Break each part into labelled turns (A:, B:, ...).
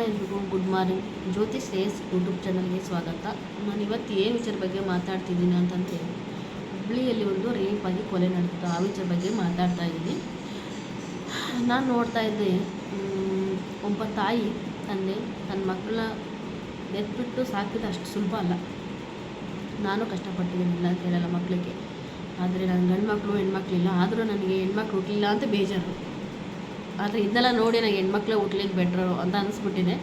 A: ಎಲ್ರಿಗೂ good morning. ಜ್ಯೋತಿ Shreyas YouTube ಚಾನಲ್ಗೆ ಸ್ವಾಗತ. ನಾನು ಇವತ್ತು ಏನು ವಿಚಾರ ಬಗ್ಗೆ ಮಾತಾಡ್ತಿದ್ದೀನಿ ಅಂತಂದರೆ, ಹುಬ್ಬಳ್ಳಿಯಲ್ಲಿ ಒಂದು ರೇಪ್ ಆಗಿ ಕೊಲೆ ನಡೆದಿತ್ತು. ಆ ವಿಚಾರ ಬಗ್ಗೆ ಮಾತಾಡ್ತಾ ಇದ್ದೀನಿ. ನಾನು ನೋಡ್ತಾ ಇದ್ದೆ, ಒಬ್ಬ ತಾಯಿ ತಂದೆ ತನ್ನ ಮಕ್ಕಳನ್ನ ಎತ್ಬಿಟ್ಟು ಸಾಕಿದ ಅಷ್ಟು ಸುಲಭ ಅಲ್ಲ. ನಾನು ಕಷ್ಟಪಟ್ಟಿದ್ದೀನಿ, ಇಲ್ಲ ಅಂತ ಹೇಳಲ್ಲ ಮಕ್ಕಳಿಗೆ. ಆದರೆ ನನ್ನ ಗಂಡು ಮಕ್ಕಳು ಹೆಣ್ಮಕ್ಳಿಲ್ಲ. ಆದರೂ ನನಗೆ ಹೆಣ್ಮಕ್ಳು ಹುಟ್ಟಲಿಲ್ಲ ಅಂತ ಬೇಜಾರು. ಆದರೆ ಇದನ್ನೆಲ್ಲ ನೋಡಿ ನನಗೆ ಹೆಣ್ಮಕ್ಳೇ ಹುಟ್ಲಿಕ್ಕೆ ಬೆಟ್ರು ಅಂತ ಅನಿಸ್ಬಿಟ್ಟಿದೆ.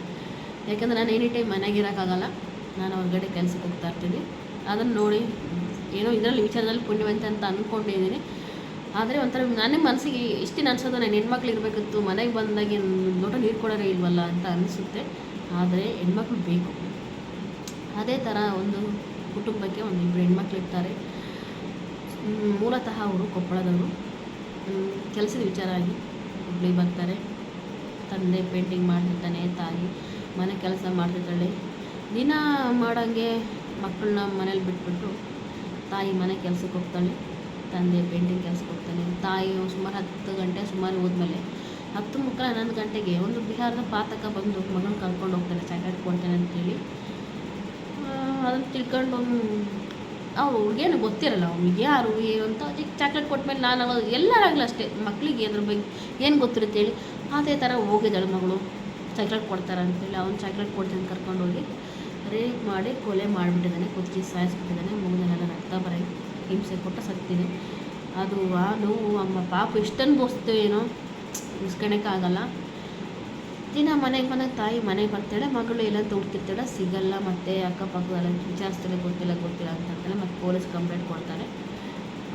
A: ಯಾಕಂದರೆ ನಾನು ಎನಿ ಟೈಮ್ ಮನೆಗಿರೋಕ್ಕಾಗಲ್ಲ. ನಾನು ಹೊರಗಡೆ ಕೆಲಸಕ್ಕೆ ಹೋಗ್ತಾ ಇರ್ತೀನಿ. ಅದನ್ನು ನೋಡಿ ಏನೋ ಇದರಲ್ಲಿ ವಿಚಾರದಲ್ಲಿ ಪುಣ್ಯವಂತ ಅಂತ ಅಂದ್ಕೊಂಡಿದ್ದೀನಿ. ಆದರೆ ಒಂಥರ ನನ್ನ ಮನಸ್ಸಿಗೆ ಇಷ್ಟಿನ ಅನ್ಸೋದು, ನಾನು ಹೆಣ್ಮಕ್ಳು ಇರಬೇಕಿತ್ತು, ಮನೆಗೆ ಬಂದಾಗೆ ದೊಡ್ಡ ನೀರು ಕೊಡೋರೇ ಇಲ್ವಲ್ಲ ಅಂತ ಅನಿಸುತ್ತೆ. ಆದರೆ ಹೆಣ್ಮಕ್ಳು ಬೇಕು. ಅದೇ ಥರ ಒಂದು ಕುಟುಂಬಕ್ಕೆ ಒಂದು ಇಬ್ಬರು ಹೆಣ್ಮಕ್ಳು ಇರ್ತಾರೆ. ಮೂಲತಃ ಅವರು ಕೊಪ್ಪಳದವರು. ಕೆಲಸದ ವಿಚಾರ ಆಗಿ ಹುಬ್ಬಳ್ಳಿಗೆ ಬರ್ತಾರೆ. ತಂದೆ ಪೇಂಟಿಂಗ್ ಮಾಡ್ತಿರ್ತಾನೆ, ತಾಯಿ ಮನೆ ಕೆಲಸ ಮಾಡ್ತಿರ್ತಾಳೆ. ದಿನ ಮಾಡೋಂಗೆ ಮಕ್ಕಳನ್ನ ಮನೇಲಿ ಬಿಟ್ಬಿಟ್ಟು ತಾಯಿ ಮನೆ ಕೆಲಸಕ್ಕೆ ಹೋಗ್ತಾಳೆ, ತಂದೆ ಪೇಂಟಿಂಗ್ ಕೆಲಸಕ್ಕೆ ಹೋಗ್ತಾನೆ. ತಾಯಿ ಸುಮಾರು 10 ಗಂಟೆ ಹೋದ್ಮೇಲೆ 10:30 11 ಗಂಟೆಗೆ ಒಂದು ಬಿಹಾರದ ಪಾತಕ ಬಂದು ಮಗನ ಕರ್ಕೊಂಡು ಹೋಗ್ತಾನೆ, ಚಾಕ್ಲೇಟ್ ಕೊಡ್ತಾನೆ ಅಂತೇಳಿ. ಅದನ್ನು ತಿಳ್ಕೊಂಡು ಅವ್ರಿಗೇನು ಗೊತ್ತಿರಲ್ಲ, ಅವ್ನಿಗೆ ಯಾರು ಏನು ಅಂತ. ಅದಕ್ಕೆ ಚಾಕ್ಲೇಟ್ ಕೊಟ್ಮೇಲೆ ನಾನು ಎಲ್ಲರಾಗಲಿ ಅಷ್ಟೇ, ಮಕ್ಕಳಿಗೆ ಅದ್ರ ಬಗ್ಗೆ ಏನು ಗೊತ್ತಿರುತ್ತೆ ಹೇಳಿ. ಅದೇ ಥರ ಹೋಗಿದ್ದಾಳೆ ಮಗಳು, ಚಾಕ್ಲೇಟ್ ಕೊಡ್ತಾರೆ ಅಂತೇಳಿ. ಅವ್ನು ಚಾಕ್ಲೇಟ್ ಕೊಡ್ತಾನೆ ಕರ್ಕೊಂಡೋಗಿ ರೇಪ್ ಮಾಡಿ ಕೊಲೆ ಮಾಡಿಬಿಟ್ಟಿದ್ದಾನೆ, ಕುದಿಸಿ ಸಾಯಿಸ್ಬಿಟ್ಟಿದ್ದಾನೆ. ಮಗುನೆಲ್ಲ ರಕ್ತ ಬರೋ ಹಿಂಸೆ ಕೊಟ್ಟು ಸತ್ತಿದೆ. ಅದು ಆ ನೋವು ಅಮ್ಮ ಪಾಪ ಇಷ್ಟನ್ನು ಬೋಸ್ತೇವೇನೋ ಇಸ್ಕೊಳಕ್ಕಾಗಲ್ಲ. ದಿನ ಮನೆಗೆ ತಾಯಿ ಮನೆಗೆ ಬರ್ತಾಳೆ, ಮಗಳು ಎಲ್ಲಂತ ಹುಡ್ತಿರ್ತಾಳೆ, ಸಿಗಲ್ಲ. ಮತ್ತು ಅಕ್ಕಪಕ್ಕದಲ್ಲ ವಿಚಾರಿಸ್ತಾಳೆ, ಗೊತ್ತಿಲ್ಲ ಅಂತ ಹೇಳ್ತಾಳೆ. ಮತ್ತು ಪೊಲೀಸ್ ಕಂಪ್ಲೇಂಟ್ ಕೊಡ್ತಾರೆ.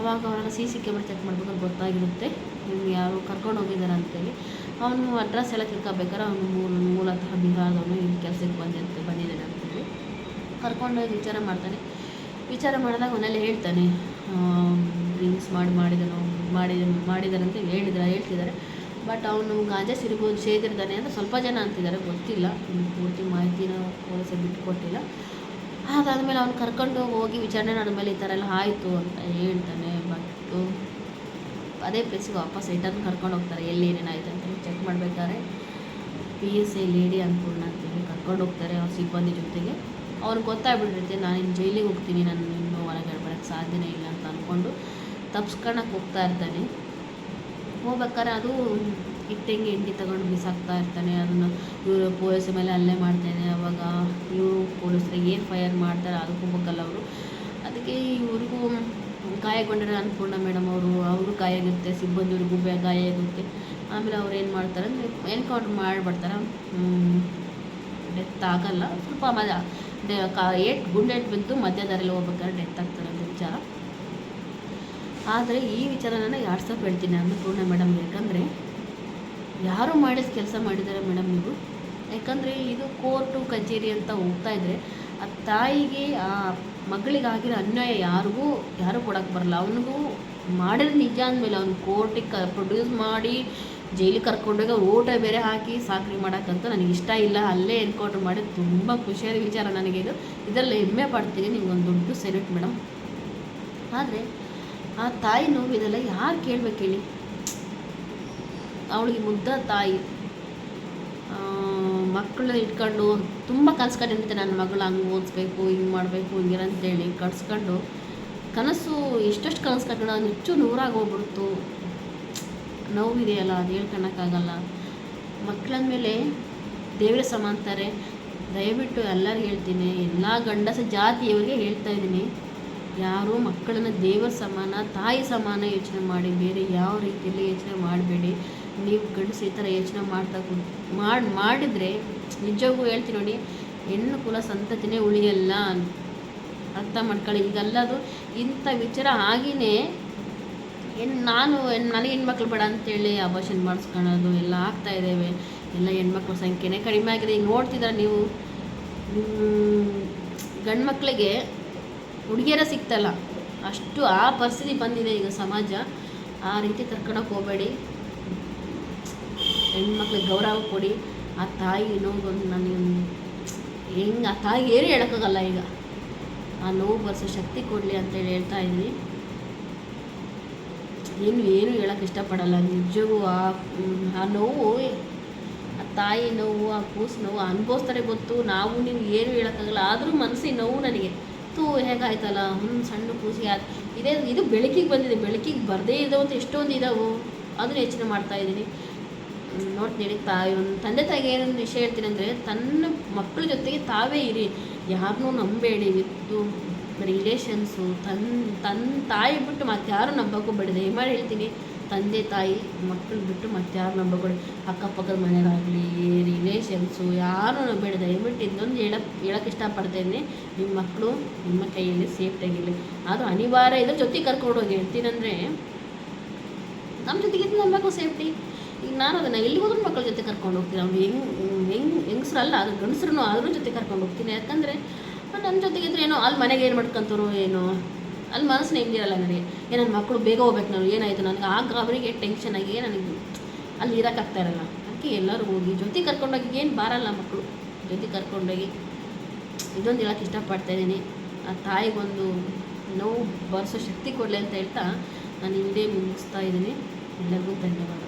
A: ಅವಾಗ ಅವರೆಲ್ಲ CC ಕ್ಯಾಮ್ರಾ ಚೆಕ್ ಮಾಡ್ಬೇಕಾದ್ರೆ ಗೊತ್ತಾಗಿರುತ್ತೆ ಇವ್ನು ಯಾರು ಕರ್ಕೊಂಡು ಹೋಗಿದ್ದಾರೆ ಅಂತೇಳಿ. ಅವನು ಅಡ್ರೆಸ್ ಎಲ್ಲ ತಿಳ್ಕೊಬೇಕಾದ್ರೆ ಅವನು ಮೂಲತಃ ಬಿಹಾರದವನು, ಇಲ್ಲಿ ಕೆಲಸಕ್ಕೆ ಬಂದಿದ್ದಾನೆ ಅಂತೇಳಿ ಕರ್ಕೊಂಡೋಗಿ ವಿಚಾರ ಮಾಡ್ತಾನೆ. ವಿಚಾರ ಮಾಡಿದಾಗ ಅವನೆಲ್ಲ ಹೇಳ್ತಾನೆ, ಡ್ರಿಂಕ್ಸ್ ಮಾಡಿದಾರೆ ಅಂತ ಹೇಳ್ತಿದ್ದಾರೆ. ಬಟ್ ಅವನು ಗಾಂಜಾ ಸೇದಿರ್ತಾನೆ ಅಂತ ಸ್ವಲ್ಪ ಜನ ಅಂತಿದ್ದಾರೆ, ಗೊತ್ತಿಲ್ಲ. ಪೂರ್ತಿ ಮಾಹಿತಿನ ಪೊಲೀಸರು ಬಿಟ್ಟುಕೊಟ್ಟಿಲ್ಲ. ಅದಾದಮೇಲೆ ಅವ್ನು ಕರ್ಕೊಂಡು ಹೋಗಿ ವಿಚಾರಣೆ ಮಾಡಿದ್ಮೇಲೆ ಈ ಥರ ಎಲ್ಲ ಆಯಿತು ಅಂತ ಹೇಳ್ತಾನೆ. ಬಟ್ ಅದೇ ಪ್ಲೇಸಿಗೆ ವಾಪಸ್ ರಿಟರ್ನ್ ಕರ್ಕೊಂಡು ಹೋಗ್ತಾರೆ. ಎಲ್ಲಿ ಏನೇನಾಯಿತು ಅಂತೇಳಿ ಚೆಕ್ ಮಾಡಬೇಕಾದ್ರೆ PSI ಲೇಡಿ ಅನ್ನಪೂರ್ಣ ಅಂತೇಳಿ ಕರ್ಕೊಂಡು ಹೋಗ್ತಾರೆ ಅವ್ರ ಸಿಬ್ಬಂದಿ ಜೊತೆಗೆ. ಅವ್ನಿಗೆ ಗೊತ್ತಾಗ್ಬಿಟ್ಟಿರುತ್ತೆ, ನಾನು ಇನ್ನು ಜೈಲಿಗೆ ಹೋಗ್ತೀನಿ, ನಾನು ಇನ್ನೂ ಹೊರಗಡೆ ಬರೋಕ್ಕೆ ಸಾಧ್ಯನೇ ಇಲ್ಲ ಅಂತ ಅಂದ್ಕೊಂಡು ತಪ್ಸ್ಕೊಳಕ್ಕೆ ಹೋಗ್ತಾ ಇರ್ತಾನೆ. ಹೋಗ್ಬೇಕಾದ್ರೆ ಅದು ಇಟ್ಟಂಗೆ ಎಂಡಿ ತಗೊಂಡು ಬಿಸಾಕ್ತಾ ಇರ್ತಾನೆ. ಅದನ್ನು ಇವರು ಪೊಲೀಸ್ ಮೇಲೆ ಹಲ್ಲೆ ಮಾಡ್ತಾನೆ. ಅವಾಗ ಇವರು ಪೊಲೀಸರಿಗೆ ಏನು ಫೈರ್ ಮಾಡ್ತಾರೆ ಅದಕ್ಕೂ ಹೋಗಲ್ಲ ಅವರು. ಅದಕ್ಕೆ ಇವ್ರಿಗೂ ಗಾಯಗೊಂಡಿರೋ ಅನ್ನಪೂರ್ಣ ಮೇಡಮ್ ಅವರು ಗಾಯ ಆಗುತ್ತೆ, ಸಿಬ್ಬಂದಿವ್ರಿಗೂ ಗಾಯ ಆಗುತ್ತೆ. ಆಮೇಲೆ ಅವ್ರು ಏನು ಮಾಡ್ತಾರೆ ಅಂದರೆ ಎನ್ಕೌಂಟ್ರ್ ಮಾಡಿಬಿಡ್ತಾರೆ. ಡೆತ್ ಆಗಲ್ಲ, ಸ್ವಲ್ಪ ಗುಂಡೇಟ್ ಬಿದ್ದು ಮಧ್ಯದಾರಲ್ಲಿ ಹೋಗ್ಬೇಕಾದ್ರೆ ಡೆತ್ ಆಗ್ತಾರೆ ಅಂತ ವಿಚಾರ. ಆದರೆ ಈ ವಿಚಾರ ನಾನು ವಾಟ್ಸಪ್ ಹೇಳ್ತೀನಿ ಅನ್ನಪೂರ್ಣ ಮೇಡಮ್. ಯಾಕಂದರೆ ಯಾರು ಮಾಡಿದ ಕೆಲಸ ಮಾಡಿದ್ದಾರೆ ಮೇಡಮ್ ಇವರು. ಯಾಕಂದರೆ ಇದು ಕೋರ್ಟು ಕಚೇರಿ ಅಂತ ಹೋಗ್ತಾಯಿದ್ರೆ ಆ ತಾಯಿಗೆ ಆ ಮಗಳಿಗಾಗಿರೋ ಅನ್ಯಾಯ ಯಾರೂ ಕೊಡೋಕ್ಕೆ ಬರಲ್ಲ. ಅವನಿಗೂ ಮಾಡಿದ್ರೆ ನಿಜ ಅಂದಮೇಲೆ ಅವ್ನು ಕೋರ್ಟಿಗೆ ಪ್ರೊಡ್ಯೂಸ್ ಮಾಡಿ ಜೈಲಿಗೆ ಕರ್ಕೊಂಡೋಗಿ ಊಟ ಬೇರೆ ಹಾಕಿ ಸಾಕ್ರಿ ಮಾಡೋಕ್ಕಂತೂ ನನಗೆ ಇಷ್ಟ ಇಲ್ಲ. ಅಲ್ಲೇ ಎನ್ಕೌಂಟ್ರ್ ಮಾಡಿ ತುಂಬ ಖುಷಿಯಾದ ವಿಚಾರ ನನಗೆ ಇದು. ಇದರಲ್ಲಿ ಹೆಮ್ಮೆ ಪಡ್ತೀನಿ. ನಿಮ್ಗೊಂದು ದೊಡ್ಡ ಸೆಲ್ಯೂಟ್ ಮೇಡಮ್. ಆದರೆ ಆ ತಾಯಿ ನೋವು ಇದೆಲ್ಲ ಯಾರು ಕೇಳಬೇಕು ಹೇಳಿ. ಅವಳಿಗೆ ಮುದ್ದ ತಾಯಿ ಮಕ್ಕಳನ್ನ ಇಟ್ಕೊಂಡು ತುಂಬ ಕನ್ಸ್ಕೊಂಡಿರುತ್ತೆ, ನನ್ನ ಮಗಳು ಹಂಗೆ ಓದಿಸ್ಬೇಕು, ಹಿಂಗೆ ಮಾಡಬೇಕು, ಹಿಂಗಿರಂತೇಳಿ ಕಟ್ಸ್ಕೊಂಡು ಕನಸು ಎಷ್ಟೆಷ್ಟು ಕನಸ್ಕೊಂಡು ಅದು ಹೆಚ್ಚು ನೂರಾಗಿ ಹೋಗ್ಬಿಡ್ತು. ನೋವಿದೆಯಲ್ಲ, ಅದು ಹೇಳ್ಕೊಳಕ್ಕಾಗಲ್ಲ. ಮಕ್ಕಳ ಮೇಲೆ ದೇವರ ಸಮ ಅಂತಾರೆ. ದಯವಿಟ್ಟು ಎಲ್ಲರಿಗೂ ಹೇಳ್ತೀನಿ, ಎಲ್ಲ ಗಂಡಸ ಜಾತಿಯವರಿಗೆ ಹೇಳ್ತಾ ಇದ್ದೀನಿ, ಯಾರೂ ಮಕ್ಕಳನ್ನು ದೇವರ ಸಮಾನ, ತಾಯಿ ಸಮಾನ ಯೋಚನೆ ಮಾಡಿ, ಬೇರೆ ಯಾವ ರೀತಿಯಲ್ಲಿ ಯೋಚನೆ ಮಾಡಬೇಡಿ. ನೀವು ಗಂಡಸು ಈ ಥರ ಯೋಚನೆ ಮಾಡಿದರೆ ನಿಜವಾಗೂ ಹೇಳ್ತೀನಿ ನೋಡಿ, ಹೆಣ್ಣು ಕುಲ ಸಂತತಿನೇ ಉಳಿಯಲ್ಲ. ಅರ್ಥ ಮಾಡ್ಕೊಳ್ಳಿ. ಈಗಲ್ಲದು ಇಂಥ ವಿಚಾರ ಆಗಿನೇ ನನಗೆ ಹೆಣ್ಮಕ್ಳು ಬೇಡ ಅಂತೇಳಿ ಅಬಾರ್ಷನ್ ಮಾಡಿಸ್ಕೊಳ್ಳೋದು ಎಲ್ಲ ಆಗ್ತಾಯಿದ್ದೇವೆ. ಎಲ್ಲ ಹೆಣ್ಮಕ್ಳ ಸಂಖ್ಯೆನೇ ಕಡಿಮೆ ಆಗಿದೆ. ಈಗ ನೋಡ್ತಿದ್ರೆ ನೀವು, ಗಂಡು ಮಕ್ಕಳಿಗೆ ಹುಡುಗಿಯರೇ ಸಿಗ್ತಲ್ಲ, ಅಷ್ಟು ಆ ಪರಿಸ್ಥಿತಿ ಬಂದಿದೆ ಈಗ ಸಮಾಜ. ಆ ರೀತಿ ಕರ್ಕೊಳಕ್ಕೆ ಹೋಗಬೇಡಿ. ಹೆಣ್ಮಕ್ಳಿಗೆ ಗೌರವ ಕೊಡಿ. ಆ ತಾಯಿ ನೋವು ನನಗೆ ಹೆಂಗೆ ಆ ತಾಯಿಗೆ ಏನು ಹೇಳೋಕ್ಕಾಗಲ್ಲ. ಈಗ ಆ ನೋವು ಬರ್ಸೋ ಶಕ್ತಿ ಕೊಡಲಿ ಅಂತೇಳಿ ಹೇಳ್ತಾ ಇದ್ದೀನಿ. ಏನು ಹೇಳೋಕ್ಕೆ ಇಷ್ಟಪಡಲ್ಲ. ನಿಜವೂ ಆ ನೋವು ಆ ತಾಯಿ ನೋವು, ಆ ಕೂಸು ನೋವು ಅನುಭವಿಸ್ತಾರೆ ಗೊತ್ತು. ನಾವು ನೀವು ಏನು ಹೇಳೋಕ್ಕಾಗಲ್ಲ. ಆದರೂ ಮನಸ್ಸಿನ ನೋವು ನನಗೆ. ಹೇಗಾಯ್ತಲ್ಲ ಸಣ್ಣ ಕೂಸಿಗೆ ಇದು ಬೆಳಕಿಗೆ ಬಂದಿದೆ. ಬೆಳಕಿಗೆ ಬರದೇ ಇದ್ದಾವಂತ ಎಷ್ಟೊಂದು ಇದ್ದಾವೆ, ಅದನ್ನು ಯೋಚನೆ ಮಾಡ್ತಾಯಿದ್ದೀನಿ. ನೋಡ್ತೀನಿ ಒಂದು ತಂದೆ ತಾಯಿಗೆ ಏನೊಂದು ವಿಷಯ ಹೇಳ್ತೀನಿ ಅಂದರೆ, ತನ್ನ ಮಕ್ಕಳ ಜೊತೆಗೆ ತಾವೇ ಇರಿ, ಯಾರನ್ನೂ ನಂಬೇಡಿ. ಇದು ರಿಲೇಷನ್ಸು ತನ್ನ ತಾಯಿ ಬಿಟ್ಟು ಮತ್ತೆ ಯಾರು ನಂಬಕ್ಕೂ ಬೇಡಿ. ದಯಮಾಡಿ ಹೇಳ್ತೀನಿ, ತಂದೆ ತಾಯಿ ಮಕ್ಕಳು ಬಿಟ್ಟು ಮತ್ತೆ ಯಾರು ನಂಬಬೇಡಿ. ಅಕ್ಕಪಕ್ಕದ ಮನೆಗಾಗಲಿ, ರಿಲೇಷನ್ಸು ಯಾರು ನಂಬೇಡಿ. ದಯವಿಟ್ಟು ಇನ್ನೊಂದು ಹೇಳೋಕ್ಕೆ ಇಷ್ಟಪಡ್ತೇನೆ, ನಿಮ್ಮ ಮಕ್ಕಳು ನಿಮ್ಮ ಕೈಯಲ್ಲಿ ಸೇಫ್ಟಾಗಿರಲಿ. ಅದು ಅನಿವಾರ್ಯ ಇದ್ರೆ ಜೊತೆಗೆ ಕರ್ಕೊಂಡೋಗಿ. ಹೇಳ್ತೀನಂದರೆ ನಮ್ಮ ಜೊತೆಗೆ ನಮ್ಮ ಮಕ್ಕಳು ಸೇಫ್ಟಿ. ಈಗ ನಾನು ಅದನ್ನು ಎಲ್ಲಿ ಹೋದ್ರೂ ಮಕ್ಕಳ ಜೊತೆ ಕರ್ಕೊಂಡು ಹೋಗ್ತೀನಿ. ಅವ್ನು ಹೆಂಗಸ್ರಲ್ಲ, ಅದು ಗಂಡಸ್ರೂ ಆದರೂ ಜೊತೆ ಕರ್ಕೊಂಡು ಹೋಗ್ತೀನಿ. ಯಾಕಂದರೆ ನನ್ನ ಜೊತೆಗಿದ್ರೆ ಏನೋ ಅಲ್ಲಿ ಮನೆಗೆ ಏನು ಮಾಡ್ಕೊಂತಾರೋ ಏನೋ, ಅಲ್ಲಿ ಮನಸ್ಸು ನೆಮ್ಮದಿರಲ್ಲ ನನಗೆ. ನನ್ನ ಮಕ್ಕಳು ಬೇಗ ಹೋಗ್ಬೇಕು, ನಾನು ಏನಾಯಿತು ನನಗೆ ಆಗ ಅವರಿಗೆ ಟೆನ್ಷನ್ ಆಗಿ ನನಗೆ ಅಲ್ಲಿ ಇರೋಕ್ಕಾಗ್ತಾ ಇರಲ್ಲ. ಅದಕ್ಕೆ ಎಲ್ಲರೂ ಹೋಗಿ ಜೊತೆ ಕರ್ಕೊಂಡೋಗಿ, ಏನು ಬಾರಲ್ಲ ಮಕ್ಕಳು, ಜೊತೆ ಕರ್ಕೊಂಡೋಗಿ. ಇದೊಂದು ಹೇಳೋಕ್ಕೆ ಇಷ್ಟಪಡ್ತಾಯಿದ್ದೀನಿ. ಆ ತಾಯಿಗೊಂದು ನೋವು ಭರಿಸೋ ಶಕ್ತಿ ಕೊಡಲಿ ಅಂತ ಹೇಳ್ತಾ ನಾನು ಈ ವಿಡಿಯೋ ಮುಗಿಸ್ತಾ ಇದ್ದೀನಿ. ಎಲ್ಲರಿಗೂ ಧನ್ಯವಾದ.